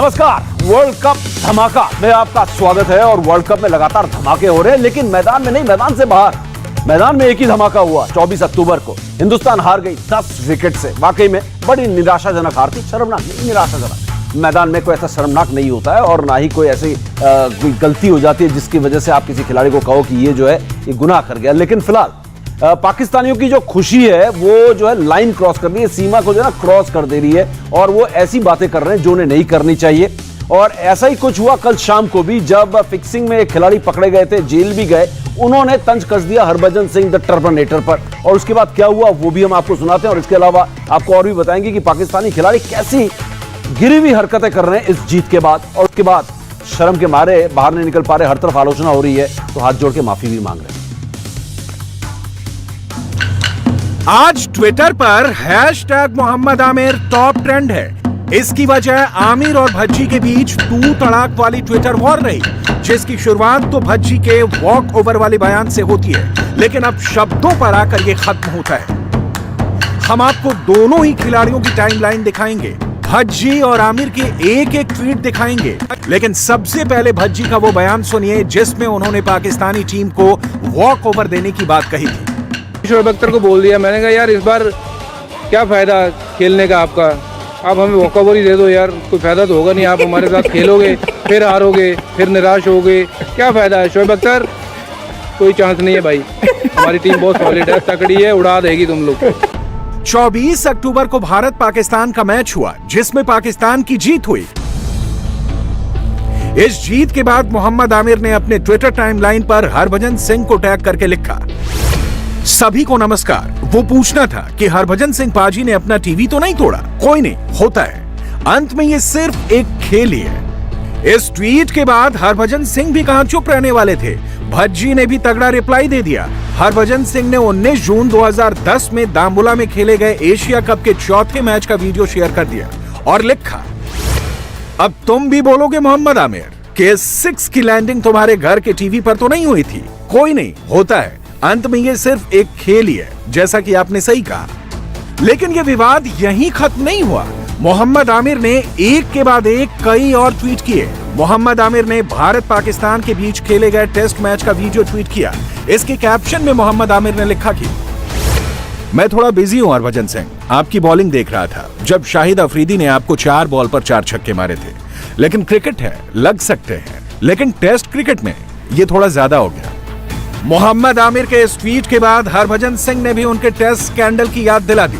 नमस्कार। World cup धमाका में आपका स्वागत है। और वर्ल्ड कप में लगातार धमाके हो रहे हैं, लेकिन मैदान में नहीं, मैदान से बाहर। मैदान में एक ही धमाका हुआ 24 अक्टूबर को। हिंदुस्तान हार गई 10 विकेट से। वाकई में बड़ी निराशाजनक हार थी, शर्मनाक नहीं, निराशाजनक। मैदान में कोई ऐसा शर्मनाक नहीं होता है और ना ही कोई ऐसी कोई गलती हो जाती है जिसकी वजह से आप किसी खिलाड़ी को कहो कि ये जो है ये गुनाह कर गया। लेकिन फिलहाल पाकिस्तानियों की जो खुशी है वो जो है लाइन क्रॉस कर रही है, सीमा को जो है ना क्रॉस कर दे रही है। और वो ऐसी बातें कर रहे हैं जो उन्हें नहीं करनी चाहिए। और ऐसा ही कुछ हुआ कल शाम को भी, जब फिक्सिंग में एक खिलाड़ी पकड़े गए थे, जेल भी गए। उन्होंने तंज कस दिया हरभजन सिंह द टर्मिनेटर पर। और उसके बाद क्या हुआ वो भी हम आपको सुनाते हैं। और इसके अलावा आपको और भी बताएंगे कि पाकिस्तानी खिलाड़ी कैसी गिरी हुई हरकतें कर रहे हैं इस जीत के बाद। और उसके बाद शर्म के मारे बाहर नहीं निकल पा रहे, हर तरफ आलोचना हो रही है, तो हाथ जोड़ के माफी भी मांग रहे हैं। आज ट्विटर पर hashtag Mohammad Amir top trend है। इसकी वजह आमिर और भज्जी के बीच तू तड़ाक वाली ट्विटर वॉर रही, जिसकी शुरुआत तो भज्जी के वॉक ओवर वाले बयान से होती है, लेकिन अब शब्दों पर आकर यह खत्म होता है। हम आपको दोनों ही खिलाड़ियों की टाइमलाइन दिखाएंगे, भज्जी और आमिर के एक एक ट्वीट दिखाएंगे। लेकिन सबसे पहले भज्जी का वो बयान सुनिए जिसमें उन्होंने पाकिस्तानी टीम को वॉक ओवर देने की बात कही थी। शोएब अख्तर को बोल दिया, मैंने कहा यार इस बार क्या फायदा खेलने का आपका, आप हमें वॉकओवर ही दे दो यार, कोई फायदा तो होगा नहीं। आप हमारे साथ खेलोगे फिर हारोगे फिर निराश होगे, क्या फायदा है। शोएब अख्तर कोई चांस नहीं है भाई, हमारी टीम बहुत सॉलिड है, तकड़ी है, उड़ा देगी तुम लोग। 24 अक्टूबर को भारत पाकिस्तान का मैच हुआ जिसमें पाकिस्तान की जीत हुई। इस जीत के बाद मोहम्मद आमिर ने अपने ट्विटर टाइमलाइन पर हरभजन सिंह को टैग करके लिखा, सभी को नमस्कार। वो पूछना था कि हरभजन सिंह पाजी ने अपना टीवी तो नहीं तोड़ा। कोई नहीं, होता है, अंत में ये सिर्फ एक खेल ही है। इस ट्वीट के बाद हरभजन सिंह भी कहां चुप रहने वाले थे, भज्जी ने भी तगड़ा रिप्लाई दे दिया। हरभजन सिंह ने 19 जून 2010 में दाम्बुला में खेले गए एशिया कप के चौथे मैच का वीडियो शेयर कर दिया और लिखा, अब तुम भी बोलोगे मोहम्मद आमिर कि 6 की लैंडिंग तुम्हारे घर के टीवी पर तो नहीं हुई थी। कोई नहीं, होता है, अंत में ये सिर्फ एक खेल ही है, जैसा कि आपने सही कहा। लेकिन ये विवाद यहीं खत्म नहीं हुआ। मोहम्मद आमिर ने एक के बाद एक कई और ट्वीट किए। मोहम्मद आमिर ने भारत पाकिस्तान के बीच खेले गए टेस्ट मैच का वीडियो ट्वीट किया। इसके कैप्शन में मोहम्मद आमिर ने लिखा कि मैं थोड़ा बिजी हूं हरभजन सिंह, आपकी बॉलिंग देख रहा था जब शाहिद अफरीदी ने आपको 4 बॉल पर 4 छक्के मारे थे। लेकिन क्रिकेट है, लग सकते हैं, लेकिन टेस्ट क्रिकेट में ये थोड़ा ज्यादा हो गया। मोहम्मद आमिर के इस ट्वीट के बाद हरभजन सिंह ने भी उनके टेस्ट स्कैंडल की याद दिला दी।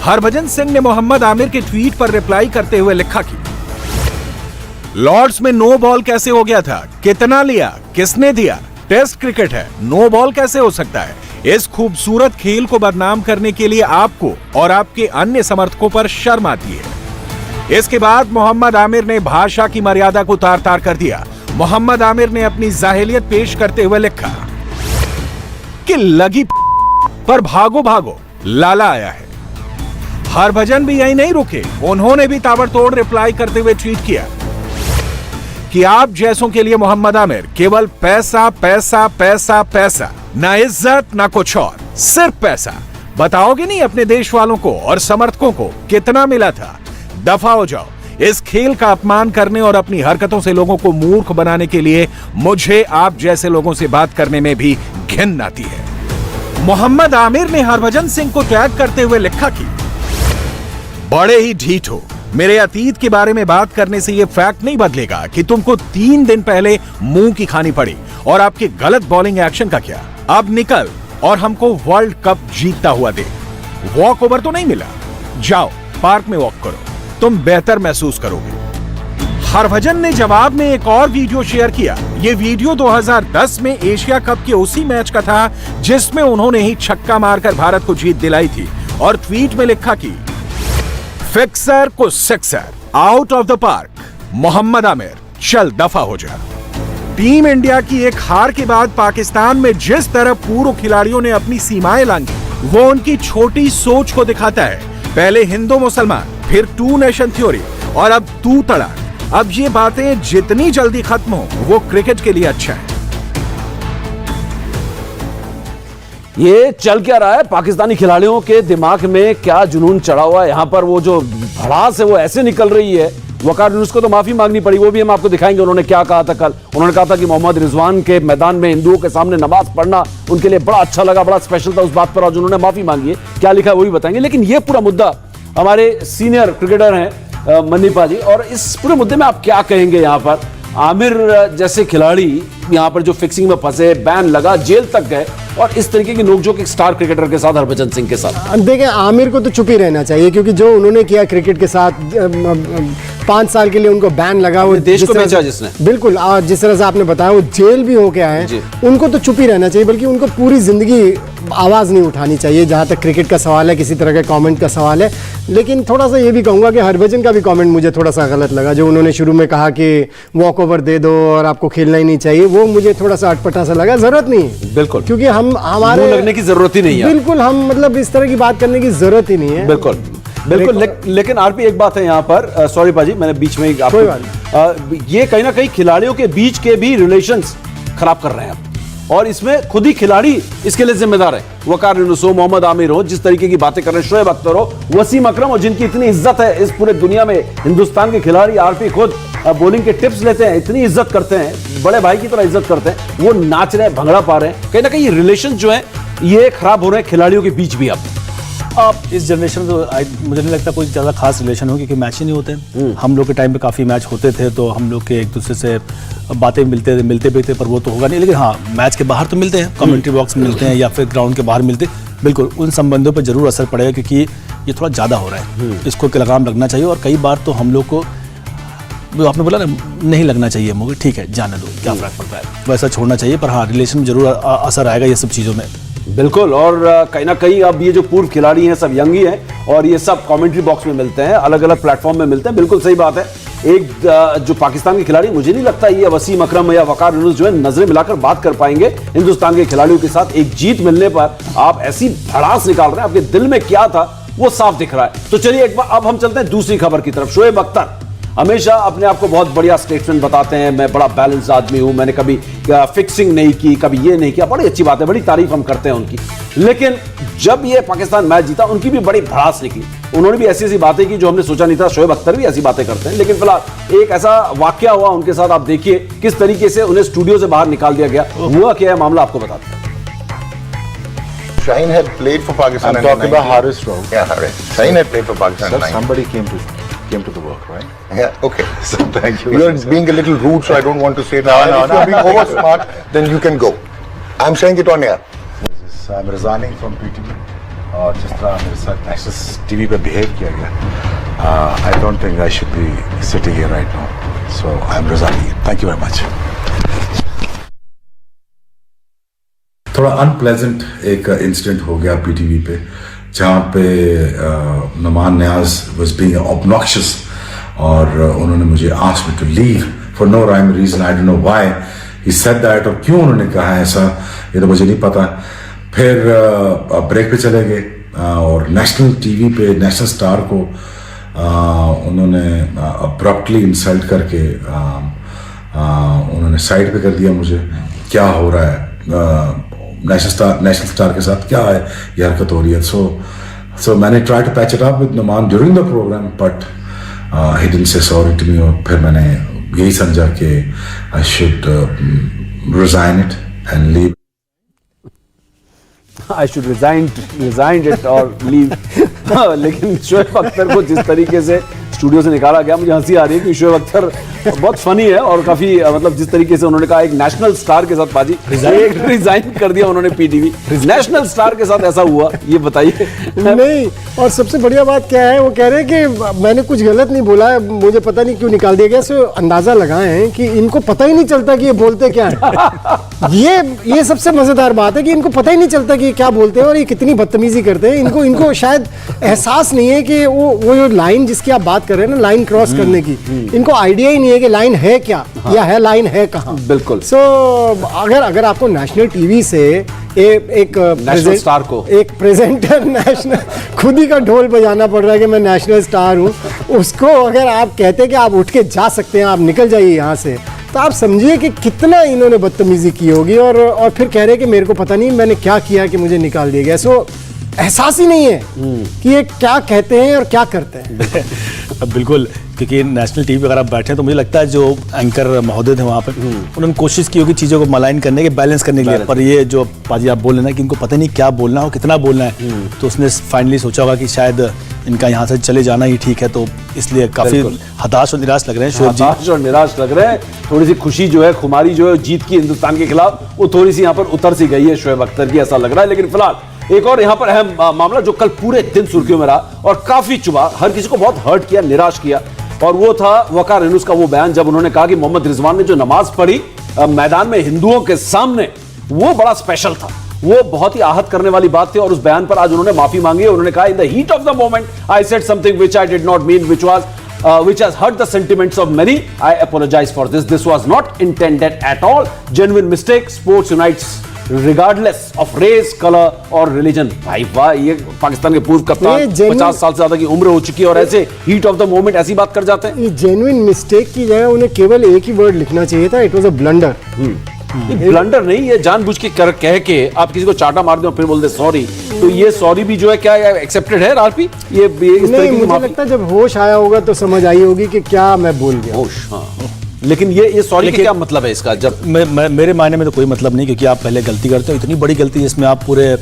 हरभजन सिंह ने मोहम्मद आमिर के ट्वीट पर रिप्लाई करते हुए लिखा कि लॉर्ड्स में नो बॉल कैसे हो गया था, कितना लिया, किसने दिया, टेस्ट क्रिकेट है, नो बॉल कैसे हो सकता है। इस खूबसूरत खेल को बदनाम करने के लिए आपको और आपके अन्य समर्थकों पर शर्म आती है। इसके बाद मोहम्मद आमिर ने भाषा की मर्यादा को तार तार कर दिया। मोहम्मद आमिर ने अपनी जाहिलियत पेश करते हुए लिखा कि लगी पर भागो भागो, लाला आया है। हरभजन भी यही नहीं रुके, उन्होंने भी ताबड़तोड़ रिप्लाई करते हुए ट्वीट किया कि आप जैसों के लिए मोहम्मद आमिर केवल पैसा पैसा पैसा पैसा, ना इज्जत ना कुछ और, सिर्फ पैसा। बताओगे नहीं अपने देश वालों को और समर्थकों को कितना मिला था। दफा हो जाओ। इस खेल का अपमान करने और अपनी हरकतों से लोगों को मूर्ख बनाने के लिए मुझे आप जैसे लोगों से बात करने में भी घिन आती है। मोहम्मद आमिर ने हरभजन सिंह को टैग करते हुए लिखा कि बड़े ही ढीठ हो, मेरे अतीत के बारे में बात करने से यह फैक्ट नहीं बदलेगा कि तुमको 3 दिन पहले मुंह की खानी पड़ी। और आपके गलत बॉलिंग एक्शन का क्या, अब निकल और हमको वर्ल्ड कप जीतता हुआ दे। वॉक ओवर तो नहीं मिला, जाओ पार्क में वॉक करो, तुम बेहतर महसूस करोगे। हरभजन ने जवाब में एक और वीडियो शेयर किया। यह वीडियो 2010 में एशिया कप के उसी मैच का था जिसमें उन्होंने ही छक्का मारकर भारत को जीत दिलाई थी। और ट्वीट में लिखा कि फिक्सर को sixer, out of the park, Mohammad Amir चल दफा हो जा। टीम इंडिया की एक हार के बाद पाकिस्तान में जिस तरह पूर्व खिलाड़ियों ने अपनी सीमाएं लांघी, वो उनकी छोटी सोच को दिखाता है। पहले हिंदू मुसलमान, फिर 2 नेशन थ्योरी और अब तू तड़ाक। अब ये बातें जितनी जल्दी खत्म हो वो क्रिकेट के लिए अच्छा है। ये चल क्या रहा है, पाकिस्तानी खिलाड़ियों के दिमाग में क्या जुनून चढ़ा हुआ है। यहां पर वो जो भड़ास है वो ऐसे निकल रही है वकार यूनुस को तो माफी मांगनी पड़ी, वो भी हम आपको दिखाएंगे उन्होंने क्या कहा था कल। उन्होंने कहा था कि मोहम्मद रिजवान के मैदान में हिंदुओं के सामने नमाज पढ़ना उनके लिए बड़ा अच्छा लगा, बड़ा स्पेशल था उस बात पर, आज उन्होंने माफी मांगी है। क्या लिखा है वो भी बताएंगे। लेकिन ये पूरा मुद्दा, हमारे सीनियर क्रिकेटर हैं मन्नी पाजी, और इस पूरे मुद्दे में आप क्या कहेंगे? यहाँ पर आमिर जैसे खिलाड़ी यहाँ पर जो फिक्सिंग में फंसे, बैन लगा, जेल तक गए, और इस तरीके की नोकझोंक एक स्टार क्रिकेटर के साथ, हरभजन सिंह के साथ। देखें, आमिर को तो चुप ही रहना चाहिए, क्योंकि जो उन्होंने किया क्रिकेट के साथ, 5 साल के लिए उनको बैन लगा, वो देश को बेचा जिसने, बिल्कुल, और जिस तरह से आपने बताया वो जेल भी होके आए, उनको तो चुप ही रहना चाहिए, बल्कि उनको पूरी जिंदगी आवाज नहीं उठानी चाहिए जहां तक क्रिकेट का सवाल है, किसी तरह का कमेंट का सवाल है। लेकिन थोड़ा सा ये भी कहूंगा कि हरभजन का भी कमेंट मुझे थोड़ा सा गलत लगा, जो उन्होंने शुरू में कहा कि वॉक ओवर दे दो और आपको खेलना ही नहीं चाहिए, वो मुझे थोड़ा सा अटपटा सा लगा। जरूरत नहीं है, बिल्कुल, क्योंकि हम हमारे लगने की जरूरत ही नहीं है, बिल्कुल, हम मतलब इस तरह की बात करने की जरूरत ही नहीं है, बिल्कुल बिल्कुल। लेकिन आरपी एक बात है यहाँ पर, सॉरी पाजी मैंने बीच में ये कहीं ना कहीं खिलाड़ियों के बीच के भी रिलेशंस खराब कर रहे हैं, और इसमें खुद ही खिलाड़ी इसके लिए जिम्मेदार है। वकार यूनुस हो, मोहम्मद आमिर हो, जिस तरीके की बातें कर रहे हैं, शोएब अख्तर हो, वसीम अकरम हो, जिनकी इतनी इज्जत है इस पूरे दुनिया में, हिंदुस्तान के खिलाड़ी आरपी खुद बॉलिंग के टिप्स लेते हैं, इतनी इज्जत करते हैं, बड़े भाई की तरह इज्जत करते हैं, वो नाच रहे हैं, भंगड़ा पा रहे हैं, कहीं ना कहीं रिलेशन जो है ये खराब हो रहे हैं खिलाड़ियों के बीच भी। अब इस जनरेशन में तो मुझे नहीं लगता कोई ज़्यादा खास रिलेशन हो, क्योंकि मैच ही नहीं होते। हम लोग के टाइम पे काफ़ी मैच होते थे, तो हम लोग के एक दूसरे से बातें मिलते भी थे, पर वो तो होगा नहीं। लेकिन हाँ, मैच के बाहर तो मिलते हैं, कमेंट्री बॉक्स में मिलते हैं या फिर ग्राउंड के बाहर मिलते हैं, बिल्कुल उन संबंधों पर जरूर असर पड़ेगा, क्योंकि ये थोड़ा ज़्यादा हो रहा है, इसको के लगाम लगना चाहिए। और कई बार तो हम लोग को, जो आपने बोला ना, नहीं लगना चाहिए मुझे, ठीक है जाने दो, क्या फ़र्क पड़ता है, वैसा छोड़ना चाहिए। पर हाँ, रिलेशन में जरूर असर आएगा ये सब चीज़ों में, बिल्कुल। और कहीं ना कहीं अब ये जो पूर्व खिलाड़ी हैं सब यंग ही हैं, और ये सब कमेंट्री बॉक्स में मिलते हैं, अलग अलग प्लेटफॉर्म में मिलते हैं, बिल्कुल सही बात है। एक जो पाकिस्तान के खिलाड़ी, मुझे नहीं लगता ये वसीम अकरम या वकार यूनुस जो है नजरें मिलाकर बात कर पाएंगे हिंदुस्तान के खिलाड़ियों के साथ। एक जीत मिलने पर आप ऐसी भड़ास निकाल रहे हैं, आपके दिल में क्या था वो साफ दिख रहा है। तो चलिए एक बार अब हम चलते हैं दूसरी खबर की तरफ। शोएब अख्तर हमेशा अपने आप को बहुत बढ़िया स्टेटसमैन बताते हैं, मैं बड़ा बैलेंस आदमी हूं, मैंने कभी फिक्सिंग नहीं की, कभी ये नहीं किया, बड़ी अच्छी बात है, बड़ी तारीफ हम करते हैं उनकी। लेकिन जब ये पाकिस्तान मैच जीता, उनकी भी बड़ी भड़ास निकली, उन्होंने भी ऐसी ऐसी बातें की जो हमने सोचा नहीं था। शोएब अख्तर भी ऐसी बातें करते हैं, लेकिन फिलहाल एक ऐसा वाकया हुआ उनके साथ, आप देखिए किस तरीके से उन्हें स्टूडियो से बाहर निकाल दिया गया। हुआ क्या है मामला, आपको बताते हैं। Shaheen had played for Pakistan. I'm talking about Haris Rauf. Yeah, right. Shaheen had played for Pakistan. Sir, somebody came to the work, right? Yeah, okay. So thank you. You're being a little rude, so I don't want to say it. If you're being over smart, then you can go. I'm saying it on air. I'm resigning from PTV. और जिस तरह मेरे साथ national TV पे behave किया गया, I don't think I should be sitting here right now. So I'm resigning. Thank you very much. थोड़ा unpleasant एक इंसिडेंट हो गया पीटीवी पे, जहाँ पे Nauman Niaz was being obnoxious, और उन्होंने मुझे asked me to leave for no rhyme reason. I don't know why he said that, और क्यों उन्होंने कहा ऐसा ये तो मुझे नहीं पता। फिर ब्रेक पे चले गए, और नेशनल टीवी पे नेशनल स्टार को उन्होंने अब्रप्टली इंसल्ट करके उन्होंने साइड पे कर दिया मुझे। क्या हो रहा है नेशनल स्टार के साथ, क्या है ये हरकत हो रही है। सो मैंने try to patch it up with Nauman during the programme, but he didn't say sorry to me. और फिर मैंने यही समझा कि I should resign it and leave. I should resign it और leave। लेकिन शोएब अख्तर को जिस तरीके से स्टूडियो से निकाला गया, मुझे हंसी आ रही है कि शोएब अख्तर बहुत फनी है, और काफी मतलब जिस तरीके से उन्होंने कहा एक नेशनल स्टार के साथ, बाजी रिजाइन कर दिया उन्होंने पीटीवी, नेशनल स्टार के साथ ऐसा हुआ, ये बताइए। नहीं, और सबसे बढ़िया बात क्या है, वो कह रहे हैं कि मैंने कुछ गलत नहीं बोला है, मुझे पता नहीं क्यों निकाल दिया गया। सो अंदाजा लगाए हैं कि इनको पता ही नहीं चलता कि ये बोलते क्या है। ये सबसे मजेदार बात है कि इनको पता ही नहीं चलता कि क्या बोलते हैं और ये कितनी बदतमीजी करते हैं। इनको शायद एहसास नहीं है कि वो जो लाइन जिसकी आप बात कर रहे हैं ना, लाइन क्रॉस करने की, इनको आइडिया ही नहीं है कि लाइन है क्या, या है लाइन है कहाँ। बिल्कुल। सो अगर आपको नेशनल टीवी से एक नेशनल स्टार को, एक प्रेजेंटर नेशनल खुद ही का ढोल बजाना पड़ रहा है कि मैं नेशनल स्टार हूँ, उसको अगर आप कहते हैं कि आप उठ के जा सकते हैं, आप निकल जाइए यहाँ से, तो आप समझिए कि कितना इन्होंने बदतमीजी की होगी। और फिर कह रहे हैं कि मेरे को पता नहीं मैंने क्या किया कि मुझे निकाल दिया गया। सो एहसास ही नहीं है कि ये क्या कहते हैं और क्या करते हैं। बिल्कुल, क्योंकि नेशनल टीवी अगर आप बैठे हैं तो मुझे लगता है जो एंकर महोदय थे वहाँ पे उन्होंने कोशिश की होगी चीज़ों को मलाइन करने के, बैलेंस करने के लिए, पर ये जो पाजी आप बोल रहे हैं ना कि इनको पता नहीं क्या बोलना हो, कितना बोलना है, तो उसने फाइनली सोचा होगा कि शायद इनका यहाँ से चले जाना ही ठीक है, तो इसलिए काफ़ी हताश और निराश लग रहे हैं शोएब जी। हताश और निराश लग रहे हैं। थोड़ी सी खुशी जो है, खुमारी जो है जीत की हिंदुस्तान के खिलाफ, वो थोड़ी सी यहाँ पर उतर सी गई है शोएब अख्तर की, ऐसा लग रहा है। लेकिन फिलहाल एक और यहाँ पर अहम मामला जो कल पूरे दिन सुर्खियों में रहा और काफी चुभा, हर किसी को बहुत हर्ट किया, निराश किया, और वो था वकार यूनुस का वो बयान जब उन्होंने कहा कि मोहम्मद रिजवान ने जो नमाज पढ़ी मैदान में हिंदुओं के सामने, वो बड़ा स्पेशल था, वो बहुत ही आहत करने वाली बात थी। और उस बयान पर आज उन्होंने माफी मांगी है। उन्होंने कहा in the heat of the moment I said something which I did not mean, which has hurt the sentiments of many. I apologize for this. This was not intended at all. Genuine mistake. Sports unites regardless of race, color और religion. भाई वाह, ये पाकिस्तान के पूर्व कप्तान 50 साल से ज्यादा की उम्र हो चुकी है और ऐसे हीट ऑफ द मोमेंट ऐसी बात कर जाते हैं। ये जेन्युइन मिस्टेक की जगह उन्हें केवल एक ही वर्ड लिखना चाहिए था, it was a blunder. Blunder नहीं, ये जानबूझ के कह के आप किसी को चाटा मार दो फिर बोल दे सॉरी, तो ये सॉरी भी जो है क्या एक्सेप्टेड है राजपी? ये इस तरह की मुझे लगता है जब होश आया होगा तो समझ आई होगी कि क्या मैं बोल गया। होश, हाँ। लेकिन ये सॉरी का क्या मतलब है इसका? जब मेरे मायने में तो कोई मतलब नहीं, क्योंकि आप पहले गलती करते हो, इतनी बड़ी गलती जिसमें आप पूरे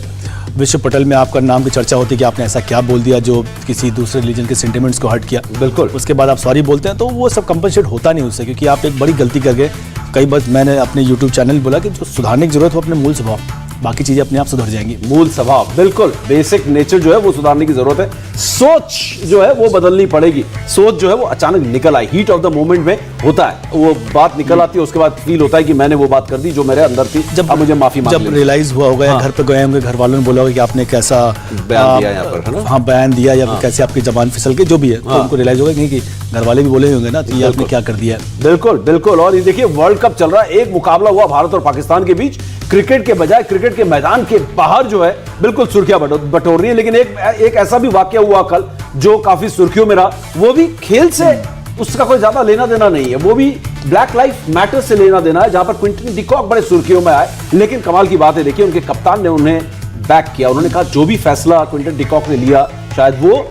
विश्व पटल में आपका नाम की चर्चा होती है कि आपने ऐसा क्या बोल दिया जो किसी दूसरे रिलीजन के सेंटिमेंट्स को हर्ट किया। बिल्कुल। उसके बाद आप सॉरी बोलते हैं तो वो सब कंपनसेट होता नहीं उससे, क्योंकि आप एक बड़ी गलती कर गए। कई बार मैंने अपने यूट्यूब चैनल बोला कि जो सुधारने की जरूरत हो अपने मूल स्वभाव, बाकी चीजें अपने आप सुधर जाएंगी। मूल स्वभाव, बिल्कुल बेसिक नेचर जो है वो सुधारने की जरूरत है। सोच जो है वो बदलनी पड़ेगी। सोच जो है वो अचानक निकल आई, हीट ऑफ द मोमेंट में होता है, वो बात निकल आती है, उसके बाद फील होता है कि मैंने वो बात कर दी जो मेरे अंदर थी, जब अब मुझे माफी मांग जब रियलाइज हुआ होगा या घर पे गए होंगे, घर वालों ने बोला होगा कि आपने कैसा बयान दिया यहाँ पर, है ना? हाँ, बयान दिया या कैसे आपकी जबान फिसल के जो भी है, तो उनको रियलाइज होगा कि घर वाले भी बोले होंगे ना तो ये आपने क्या कर दिया है। बिल्कुल बिल्कुल। और ये देखिए वर्ल्ड कप चल रहा है, एक मुकाबला हुआ भारत और पाकिस्तान के बीच, क्रिकेट के बजाय क्रिकेट के मैदान के बाहर जो है बिल्कुल सुर्खियां बटोर रही है। लेकिन एक ऐसा भी वाकया हुआ कल जो काफी सुर्खियों में रहा, वो भी खेल से उसका कोई ज्यादा लेना देना नहीं है, वो भी ब्लैक लाइफ मैटर से लेना देना है, जहां पर क्विंटन डी कॉक बड़े सुर्खियों में आए। लेकिन कमाल की बात है, देखिए उनके कप्तान ने उन्हें बैक किया। उन्होंने कहा जो भी फैसला क्विंटन डी कॉक ने लिया शायद वो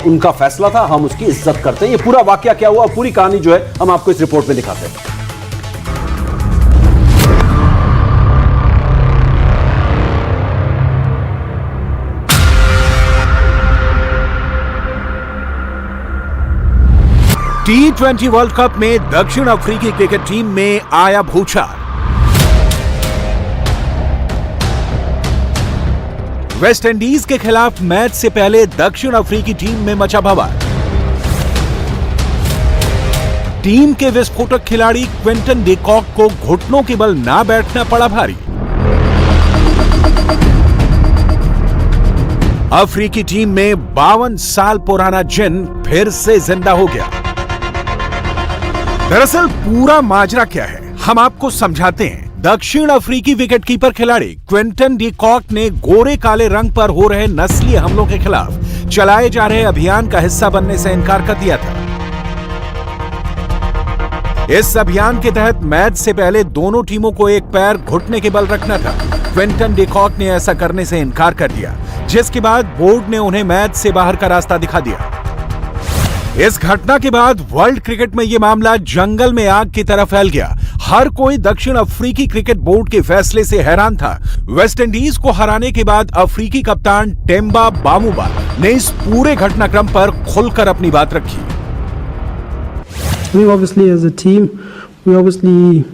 उनका फैसला था, हम उसकी इज्जत करते हैं। ये पूरा वाकया क्या हुआ, पूरी कहानी जो है हम आपको इस रिपोर्ट में दिखाते हैं। T20 वर्ल्ड कप में दक्षिण अफ्रीकी क्रिकेट टीम में आया भूचाल। वेस्ट इंडीज के खिलाफ मैच से पहले दक्षिण अफ्रीकी टीम में मचा बवाल। टीम के विस्फोटक खिलाड़ी क्विंटन डी कॉक को घुटनों के बल ना बैठना पड़ा भारी। अफ्रीकी टीम में 52 साल पुराना जिन फिर से जिंदा हो गया। दरअसल पूरा माजरा क्या है हम आपको समझाते हैं। दक्षिण अफ्रीकी विकेटकीपर खिलाड़ी क्विंटन डी कॉक ने गोरे काले रंग पर हो रहे नस्लीय हमलों के खिलाफ चलाए जा रहे अभियान का हिस्सा बनने से इनकार कर दिया था। इस अभियान के तहत मैच से पहले दोनों टीमों को एक पैर घुटने के बल रखना था। क्विंटन डी कॉक ने ऐसा करने से इनकार कर दिया, जिसके बाद बोर्ड ने उन्हें मैच से बाहर का रास्ता दिखा दिया। इस घटना के बाद वर्ल्ड क्रिकेट में यह मामला जंगल में आग की तरह फैल गया। हर कोई दक्षिण अफ्रीकी क्रिकेट बोर्ड के फैसले से हैरान था। वेस्ट इंडीज को हराने के बाद अफ्रीकी कप्तान टेम्बा बामुबा ने इस पूरे घटनाक्रम पर खुलकर अपनी बात रखी। Obviously, as a team, we obviously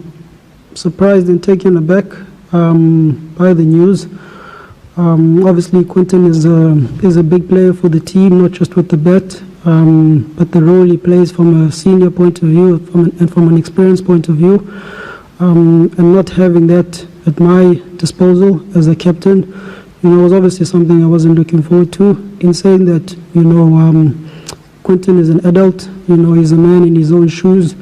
surprised and taken aback by the news. Obviously, Quinton is a big player for the team, not just with the bat, but the role he plays from a senior point of view and from an experience point of view, and not having that at my disposal as a captain, was obviously something I wasn't looking forward to. In saying that, Quinton is an adult, he's a man in his own shoes.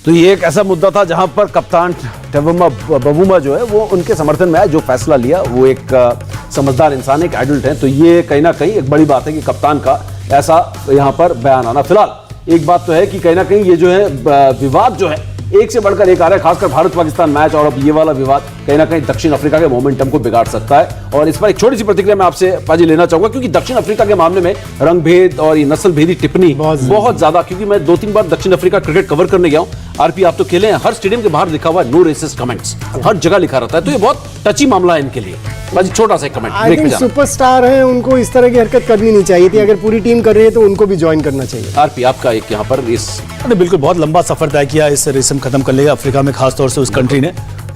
तो ये एक ऐसा मुद्दा था जहां पर कप्तान Temba बामुबा जो है वो उनके समर्थन में आया। जो फैसला लिया वो एक समझदार इंसान, एक एडल्ट है, तो ये कहीं ना कहीं एक बड़ी बात है कि कप्तान का ऐसा यहां पर बयान आना। फिलहाल एक बात तो है कि कहीं ना कहीं ये जो है विवाद जो है एक से बढ़कर एक आ रहा है, खासकर भारत पाकिस्तान मैच और अब ये वाला विवाद कहीं ना कहीं दक्षिण अफ्रीका के मोमेंटम को बिगाड़ सकता है। और इस पर एक छोटी सी प्रतिक्रिया मैं आपसे पाजी लेना चाहूंगा, क्योंकि दक्षिण अफ्रीका के मामले में रंग भेद और ये नस्ल भेदी टिप्पणी बहुत ज्यादा, क्योंकि मैं 2-3 बार दक्षिण अफ्रीका क्रिकेट कवर करने गया हूं। आरपी आप तो खेले हैं, हर स्टेडियम के बाहर लिखा हुआ है नो रेसिस्ट कमेंट्स, हर जगह लिखा रहता है, तो ये बहुत टची मामला है इनके लिए। पाजी छोटा सा कमेंट। आई थिंक सुपरस्टार हैं, उनको इस तरह की हरकत करनी नहीं चाहिए थी। अगर पूरी टीम कर रही है तो उनको भी ज्वाइन करना चाहिए। आरपी आपका एक यहाँ पर इस बिल्कुल बहुत लंबा सफर तय किया इस रेसम खत्म करने का अफ्रीका में, खासतौर से उस कंट्री ने।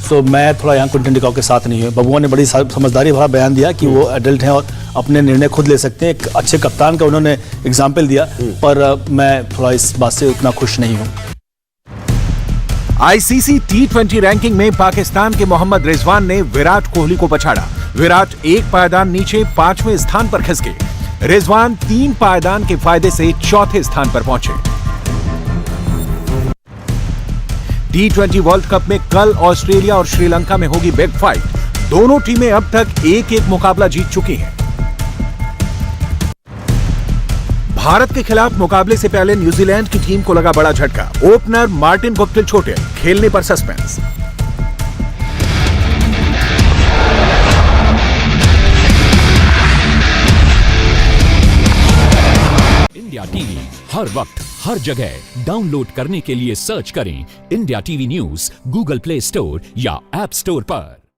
सो मैं थोड़ा यहाँ क्विंटन डिकॉक के साथ नहीं हूँ। बबुआ ने बड़ी समझदारी भरा बयान दिया कि वो एडल्ट हैं और अपने निर्णय खुद ले सकते हैं। एक अच्छे कप्तान का उन्होंने एग्जाम्पल दिया, पर मैं थोड़ा इस बात से उतना खुश नहीं हूँ। आईसीसी T20 रैंकिंग में पाकिस्तान के मोहम्मद रिजवान ने विराट कोहली को पछाड़ा। विराट एक पायदान नीचे 5वें स्थान पर खिसके। रिजवान 3 पायदान के फायदे से 4थे स्थान पर पहुंचे। T20 वर्ल्ड कप में कल ऑस्ट्रेलिया और श्रीलंका में होगी बिग फाइट। दोनों टीमें अब तक एक-एक मुकाबला जीत चुकी हैं। भारत के खिलाफ मुकाबले से पहले न्यूजीलैंड की टीम को लगा बड़ा झटका। ओपनर मार्टिन गुप्टिल छोटे, खेलने पर सस्पेंस। इंडिया टीवी हर वक्त हर जगह डाउनलोड करने के लिए सर्च करें India TV news Google play store या ऐप स्टोर पर।